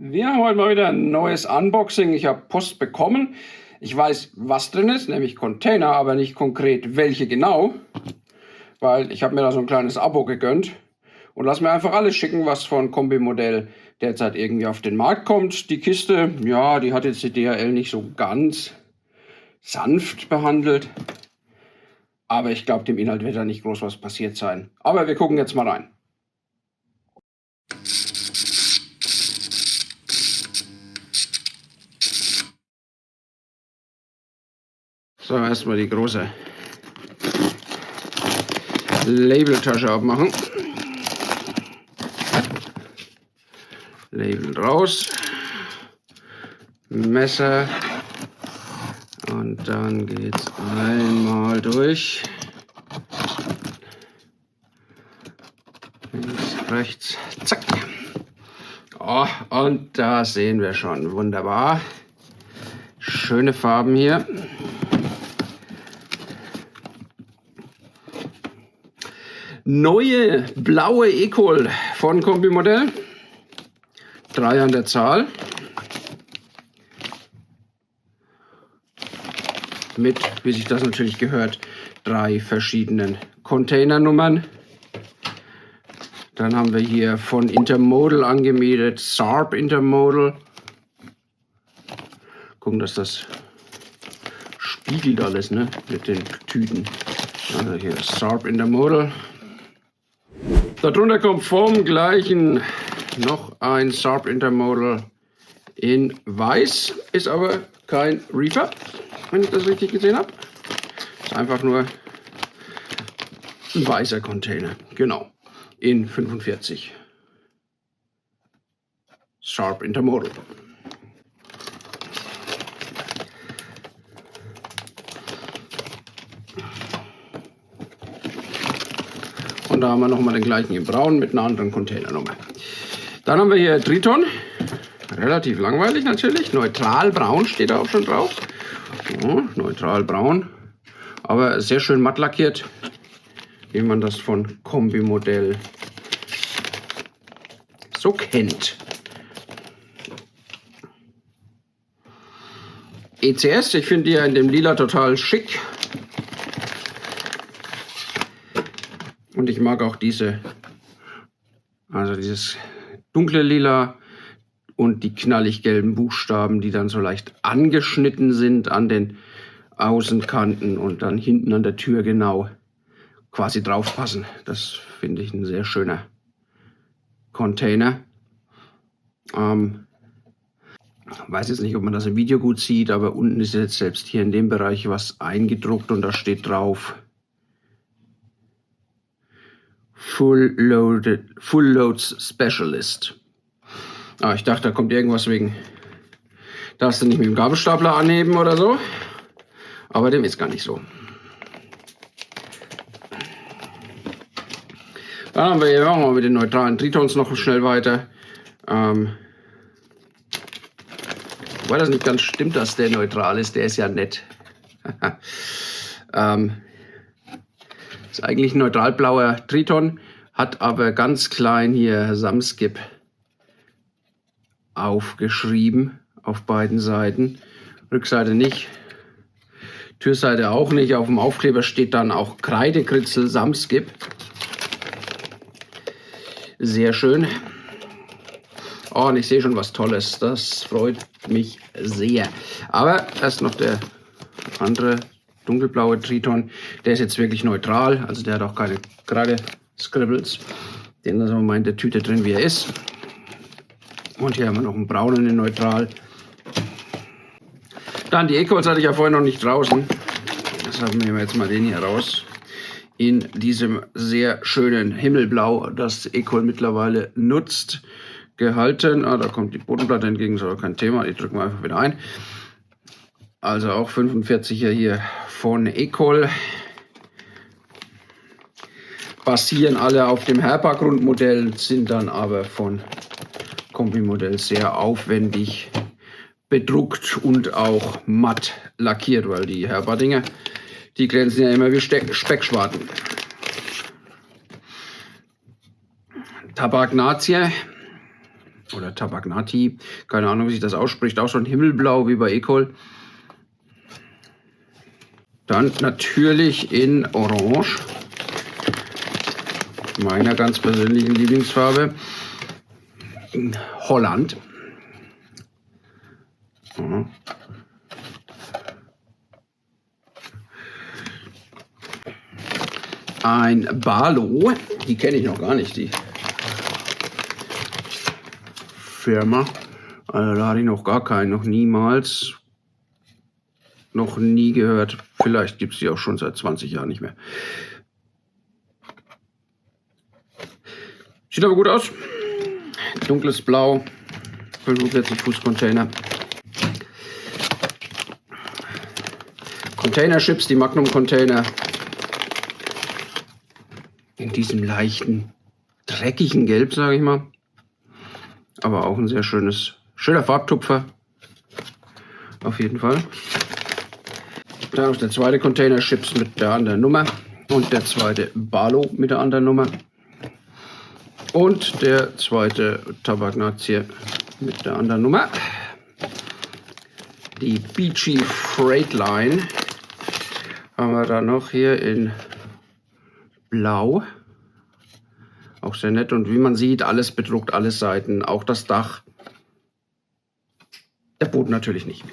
Wir haben heute mal wieder ein neues Unboxing. Ich habe Post bekommen. Ich weiß, was drin ist, nämlich Container, aber nicht konkret welche genau, weil ich habe mir da so ein kleines Abo gegönnt und lass mir einfach alles schicken, was von Kombi-Modell derzeit irgendwie auf den Markt kommt. Die Kiste, ja, die hat jetzt die DHL nicht so ganz sanft behandelt, aber ich glaube, dem Inhalt wird da nicht groß was passiert sein. Aber wir gucken jetzt mal rein. So, erstmal die große Labeltasche abmachen. Label raus. Messer. Und dann geht's einmal durch. Links, rechts, zack. Oh, und da sehen wir schon. Wunderbar. Schöne Farben hier. Neue blaue Ecol von Kombi-Modell. 3 an der Zahl. Mit, wie sich das natürlich gehört, 3 verschiedenen Containernummern. Dann haben wir hier von Intermodal angemietet, Sarp Intermodal. Gucken, dass das spiegelt alles, ne, mit den Tüten. Also hier Sarp Intermodal. Darunter kommt vom gleichen noch ein Sarp Intermodal in weiß, ist aber kein Reefer, wenn ich das richtig gesehen habe. Ist einfach nur ein weißer Container, genau, in 45. Sarp Intermodal. Und da haben wir nochmal den gleichen in braun mit einer anderen Containernummer. Dann haben wir hier Triton. Relativ langweilig natürlich. Neutral braun steht da auch schon drauf. Ja, neutral braun. Aber sehr schön matt lackiert, wie man das von Kombi-Modell so kennt. ECS, ich finde die ja in dem Lila total schick. Und ich mag auch diese, also dieses dunkle Lila und die knallig gelben Buchstaben, die dann so leicht angeschnitten sind an den Außenkanten und dann hinten an der Tür genau quasi drauf passen. Das finde ich ein sehr schöner Container. Weiß jetzt nicht, ob man das im Video gut sieht, aber unten ist jetzt selbst hier in dem Bereich was eingedruckt und da steht drauf Full Loads Specialist. Ah, ich dachte, da kommt irgendwas wegen, darfst du nicht mit dem Gabelstapler anheben oder so. Aber dem ist gar nicht so. Dann haben wir hier auch mal mit den neutralen Tritons noch schnell weiter. Wobei das nicht ganz stimmt, dass der neutral ist, der ist ja nett. Ist eigentlich ein neutralblauer Triton, hat aber ganz klein hier Samskip aufgeschrieben auf beiden Seiten. Rückseite nicht, Türseite auch nicht. Auf dem Aufkleber steht dann auch Kreidekritzel Samskip. Sehr schön. Oh, und ich sehe schon was Tolles. Das freut mich sehr. Aber erst noch der andere dunkelblaue Triton. Der ist jetzt wirklich neutral. Also der hat auch keine gerade Scribbles. Den lassen wir mal in der Tüte drin, wie er ist. Und hier haben wir noch einen braunen in neutral. Dann die Ecols hatte ich ja vorher noch nicht draußen. Deshalb nehmen wir jetzt mal den hier raus. In diesem sehr schönen Himmelblau, das Ecol mittlerweile nutzt. Gehalten. Ah, da kommt die Bodenplatte entgegen, ist aber kein Thema. Die drücken wir einfach wieder ein. Also auch 45er hier von Ecol. Basieren alle auf dem Herpa-Grundmodell, sind dann aber von Kombi-Modell sehr aufwendig bedruckt und auch matt lackiert, weil die Herpa-Dinger, die glänzen ja immer wie Speckschwarten. Tabak Nazie oder Tabagnati, keine Ahnung, wie sich das ausspricht, auch schon himmelblau wie bei Ecol. Dann natürlich in Orange, meiner ganz persönlichen Lieblingsfarbe, Holland. Ja. Ein Barlow, die kenne ich noch gar nicht, die Firma. Also da hatte ich noch gar keinen, noch niemals, noch nie gehört. Vielleicht gibt es die auch schon seit 20 Jahren nicht mehr. Sieht aber gut aus. Dunkles Blau, 45 Fuß Container. Containerships, die Magnum Container. In diesem leichten, dreckigen Gelb, sage ich mal. Aber auch ein sehr schöner Farbtupfer. Auf jeden Fall. Dann noch der zweite Container Chips mit der anderen Nummer. Und der zweite Barlow mit der anderen Nummer. Und der zweite Tabagnati mit der anderen Nummer. Die Beachy Freightline haben wir da noch hier in Blau. Auch sehr nett. Und wie man sieht, alles bedruckt, alle Seiten, auch das Dach. Der Boden natürlich nicht.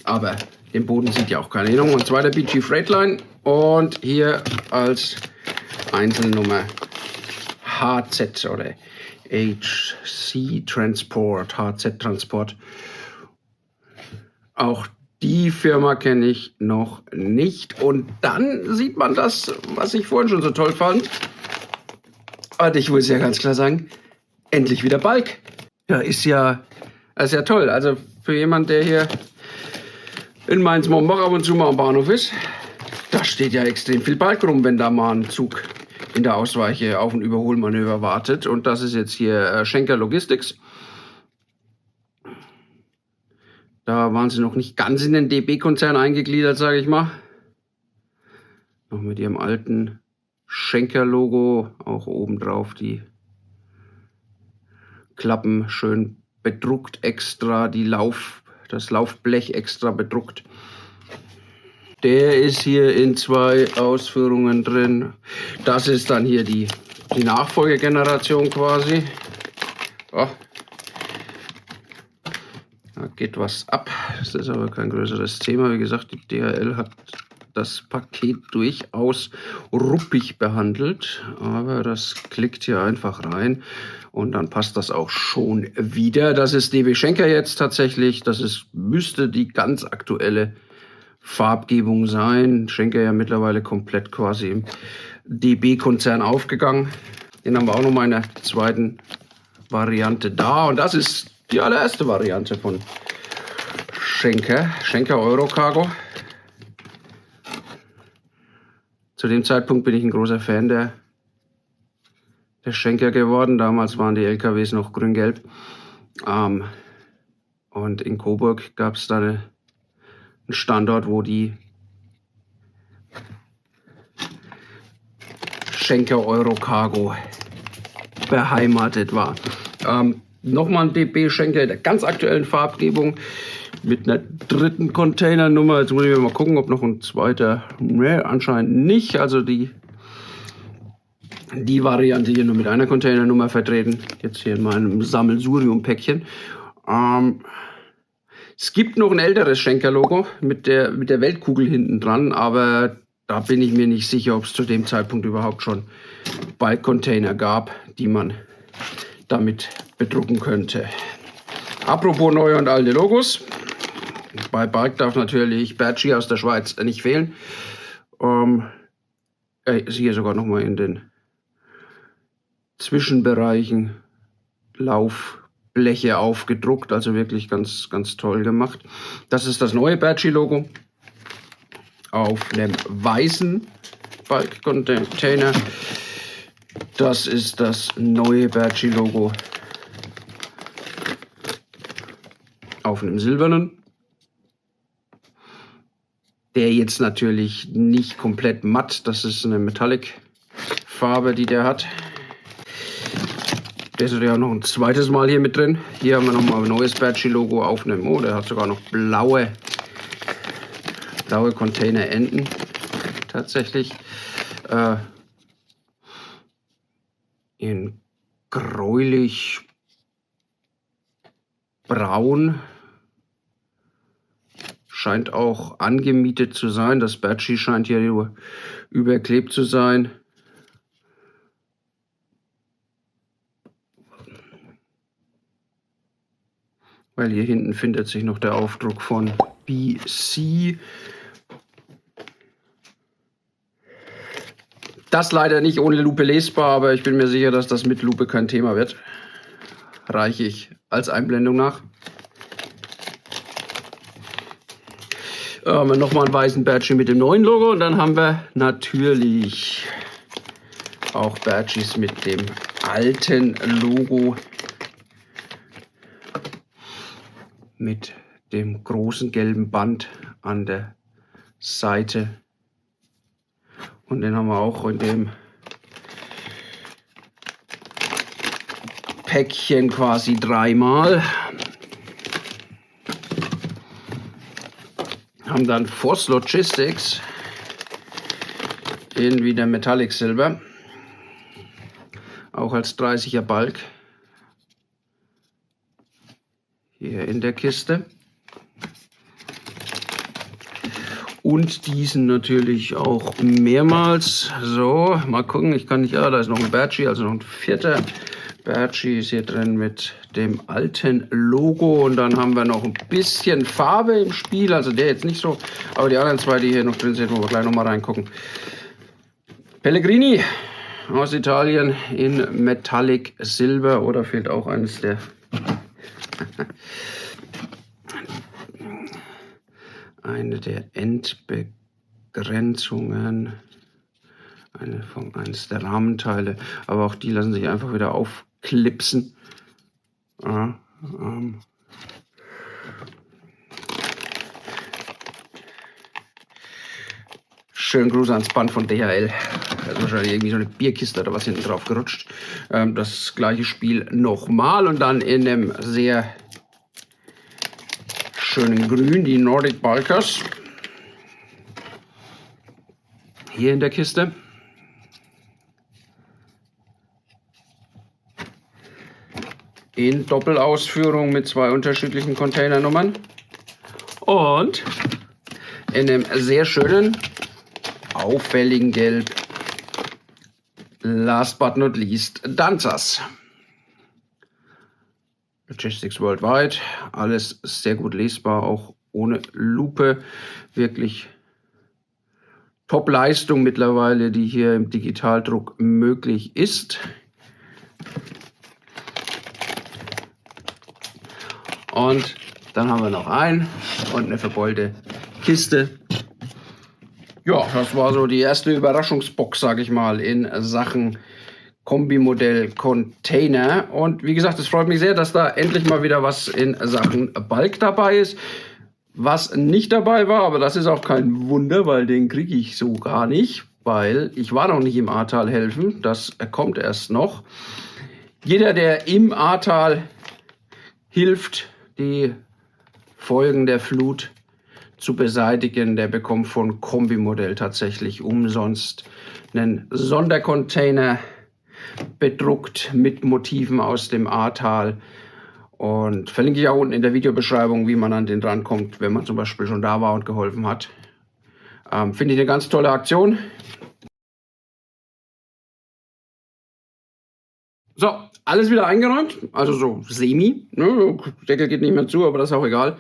Aber den Boden sieht ja auch keiner. Hier nochmal ein zweiter Beachy Freightline. Und hier als Einzelnummer HZ oder HC Transport, HZ Transport. Auch die Firma kenne ich noch nicht. Und dann sieht man das, was ich vorhin schon so toll fand. Und ich muss ja ganz klar sagen, endlich wieder Balk. Ja, ist ja toll. Also für jemanden, der hier in Mainz-Mombach ab und zu mal am Bahnhof ist, da steht ja extrem viel Balk rum, wenn da mal ein Zug in der Ausweiche auf ein Überholmanöver wartet. Und das ist jetzt hier Schenker Logistics. Da waren sie noch nicht ganz in den DB-Konzern eingegliedert, sage ich mal. Noch mit ihrem alten Schenker-Logo, auch obendrauf die Klappen schön bedruckt extra, das Laufblech extra bedruckt. Der ist hier in 2 Ausführungen drin. Das ist dann hier die Nachfolgegeneration quasi. Oh. Da geht was ab. Das ist aber kein größeres Thema. Wie gesagt, die DHL hat das Paket durchaus ruppig behandelt. Aber das klickt hier einfach rein und dann passt das auch schon wieder. Das ist DB Schenker jetzt tatsächlich. Müsste die ganz aktuelle Farbgebung sein. Schenker ja mittlerweile komplett quasi im DB-Konzern aufgegangen. Den haben wir auch noch mal in der zweiten Variante da. Und das ist die allererste Variante von Schenker Eurocargo. Zu dem Zeitpunkt bin ich ein großer Fan der Schenker geworden. Damals waren die LKWs noch grün-gelb. Und in Coburg gab es da einen Standort, wo die Schenker Eurocargo beheimatet war. Nochmal ein DB Schenker der ganz aktuellen Farbgebung mit einer dritten Containernummer. Jetzt muss ich mal gucken, ob noch ein zweiter. Ne, anscheinend nicht. Also die Variante hier nur mit einer Containernummer vertreten. Jetzt hier in meinem Sammelsurium-Päckchen. Es gibt noch ein älteres Schenker-Logo mit der Weltkugel hinten dran, aber da bin ich mir nicht sicher, ob es zu dem Zeitpunkt überhaupt schon Balk-Container gab, die man damit bedrucken könnte. Apropos neue und alte Logos. Bei Balk darf natürlich Bertschi aus der Schweiz nicht fehlen. Ist hier sogar noch mal in den Zwischenbereichen Laufbleche aufgedruckt, also wirklich ganz, ganz toll gemacht. Das ist das neue Bertschi-Logo auf einem weißen Balk-Container. Das ist das neue Bertschi-Logo auf einem silbernen. Der jetzt natürlich nicht komplett matt, das ist eine Metallic-Farbe, die der hat. Der ist ja noch ein zweites Mal hier mit drin. Hier haben wir nochmal ein neues Bertschi-Logo auf einem. Oh, der hat sogar noch blaue Containerenden. Tatsächlich. In gräulich braun. Scheint auch angemietet zu sein. Das Bertschi scheint hier überklebt zu sein. Weil hier hinten findet sich noch der Aufdruck von BC. Das leider nicht ohne Lupe lesbar, aber ich bin mir sicher, dass das mit Lupe kein Thema wird. Reiche ich als Einblendung nach. Haben wir nochmal einen weißen Bertschi mit dem neuen Logo und dann haben wir natürlich auch Bertschis mit dem alten Logo. Mit dem großen gelben Band an der Seite. Und den haben wir auch in dem Päckchen quasi dreimal. Haben dann Voss Logistics in wieder Metallic Silber. Auch als 30er Balk. Hier in der Kiste. Und diesen natürlich auch mehrmals. So, mal gucken, ich kann nicht, da ist noch ein Bertschi, also noch ein vierter Bertschi ist hier drin mit dem alten Logo. Und dann haben wir noch ein bisschen Farbe im Spiel, also der jetzt nicht so, aber die anderen zwei, die hier noch drin sind, wo wir gleich noch mal reingucken. Pellegrini aus Italien in Metallic Silber, oder fehlt auch eines der eine der Endbegrenzungen, eines der Rahmenteile, aber auch die lassen sich einfach wieder aufklipsen. Ja, schönen Gruß ans Band von DHL. Da ist wahrscheinlich irgendwie so eine Bierkiste oder was hinten drauf gerutscht. Das gleiche Spiel nochmal und dann in einem sehr schönen Grün, die Nordic Bulkers. Hier in der Kiste. In Doppelausführung mit zwei unterschiedlichen Containernummern. Und in einem sehr schönen, auffälligen Gelb. Last but not least, Danzas. Logistics Worldwide, alles sehr gut lesbar, auch ohne Lupe. Wirklich Top-Leistung mittlerweile, die hier im Digitaldruck möglich ist. Und dann haben wir noch ein und eine verbeulte Kiste. Ja, das war so die erste Überraschungsbox, sage ich mal, in Sachen Kombimodell Container. Und wie gesagt, es freut mich sehr, dass da endlich mal wieder was in Sachen Balk dabei ist. Was nicht dabei war, aber das ist auch kein Wunder, weil den kriege ich so gar nicht, weil ich war noch nicht im Ahrtal helfen. Das kommt erst noch. Jeder, der im Ahrtal hilft, die Folgen der Flut zu beseitigen, der bekommt von Kombimodell tatsächlich umsonst einen Sondercontainer bedruckt mit Motiven aus dem Ahrtal. Und verlinke ich auch unten in der Videobeschreibung, wie man an den rankommt, wenn man zum Beispiel schon da war und geholfen hat. Finde ich eine ganz tolle Aktion. So, alles wieder eingeräumt, also so semi. Ne? Deckel geht nicht mehr zu, aber das ist auch egal.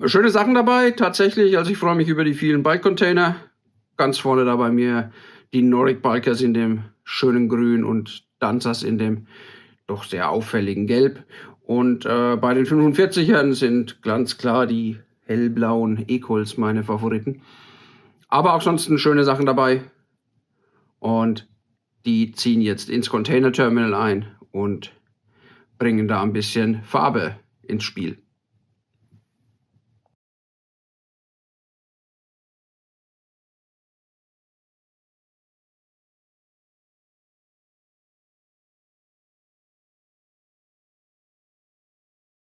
Schöne Sachen dabei, tatsächlich. Also ich freue mich über die vielen Bike-Container. Ganz vorne da bei mir die Nordic Bulkers in dem schönen Grün und Danzas in dem doch sehr auffälligen Gelb. Und bei den 45ern sind ganz klar die hellblauen Ecols meine Favoriten. Aber auch sonst schöne Sachen dabei. Und die ziehen jetzt ins Container Terminal ein und bringen da ein bisschen Farbe ins Spiel.